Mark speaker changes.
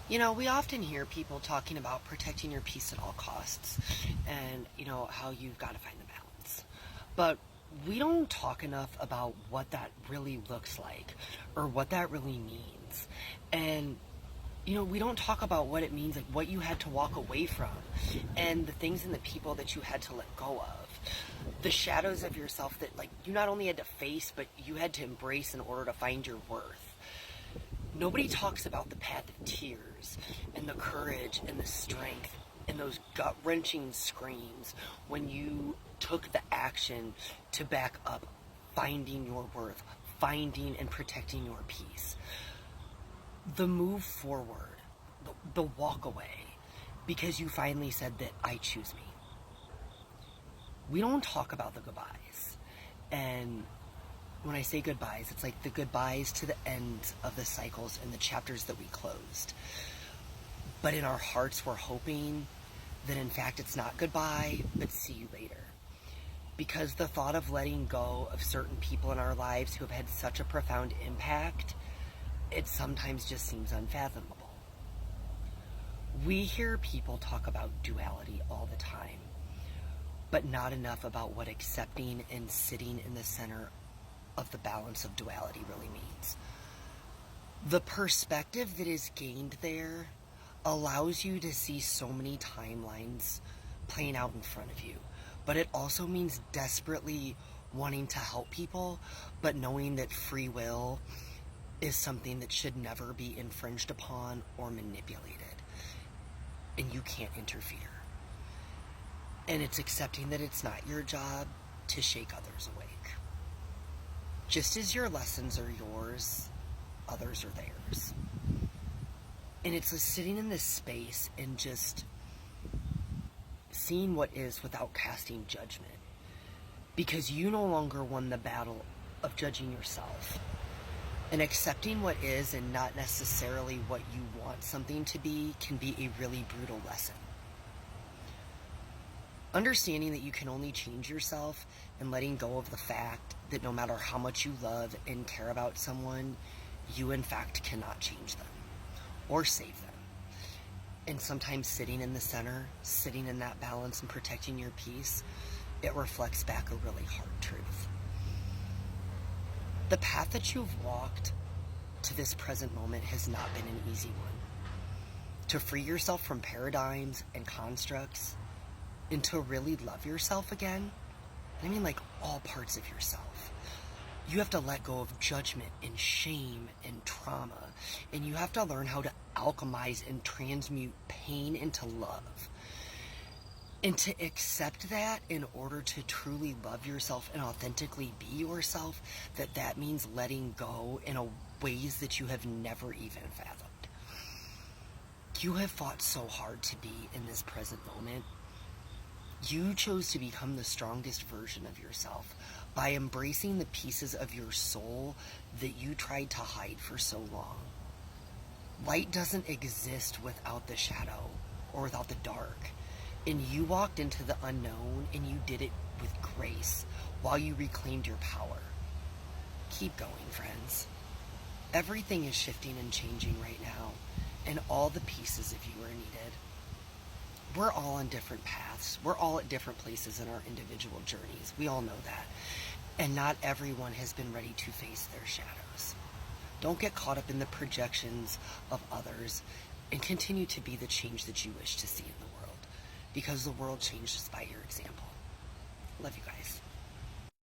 Speaker 1: We often hear people talking about protecting your peace at all costs and, how you've got to find the balance. But we don't talk enough about what that really looks like or what that really means. And, we don't talk about what it means, like what you had to walk away from and the things and the people that you had to let go of. The shadows of yourself that, like, you not only had to face, but you had to embrace in order to find your worth. Nobody talks about the path of tears and the courage and the strength and those gut-wrenching screams when you took the action to back up finding your worth, finding and protecting your peace. The move forward, the walk away, because you finally said that I choose me. We don't talk about the goodbyes. And when I say goodbyes, it's like the goodbyes to the end of the cycles and the chapters that we closed. But in our hearts, we're hoping that in fact it's not goodbye, but see you later. Because the thought of letting go of certain people in our lives who have had such a profound impact, it sometimes just seems unfathomable. We hear people talk about duality all the time, but not enough about what accepting and sitting in the center of the balance of duality really means. The perspective that is gained there allows you to see so many timelines playing out in front of you, but it also means desperately wanting to help people, but knowing that free will is something that should never be infringed upon or manipulated, and you can't interfere. And it's accepting that it's not your job to shake others awake. Just as your lessons are yours, others are theirs. And it's sitting in this space and just seeing what is without casting judgment. Because you no longer won the battle of judging yourself. And accepting what is and not necessarily what you want something to be can be a really brutal lesson. Understanding that you can only change yourself and letting go of the fact that no matter how much you love and care about someone, you in fact cannot change them or save them. And sometimes sitting in the center, sitting in that balance and protecting your peace, it reflects back a really hard truth. The path that you've walked to this present moment has not been an easy one. To free yourself from paradigms and constructs and to really love yourself again, I mean like all parts of yourself. You have to let go of judgment and shame and trauma, and you have to learn how to alchemize and transmute pain into love. And to accept that in order to truly love yourself and authentically be yourself, that means letting go in ways that you have never even fathomed. You have fought so hard to be in this present moment. You chose to become the strongest version of yourself by embracing the pieces of your soul that you tried to hide for so long. Light doesn't exist without the shadow or without the dark. And you walked into the unknown and you did it with grace while you reclaimed your power. Keep going, friends. Everything is shifting and changing right now, and all the pieces of you are needed. We're all on different paths. We're all at different places in our individual journeys. We all know that. And not everyone has been ready to face their shadows. Don't get caught up in the projections of others and continue to be the change that you wish to see in the world, because the world changes by your example. Love you guys.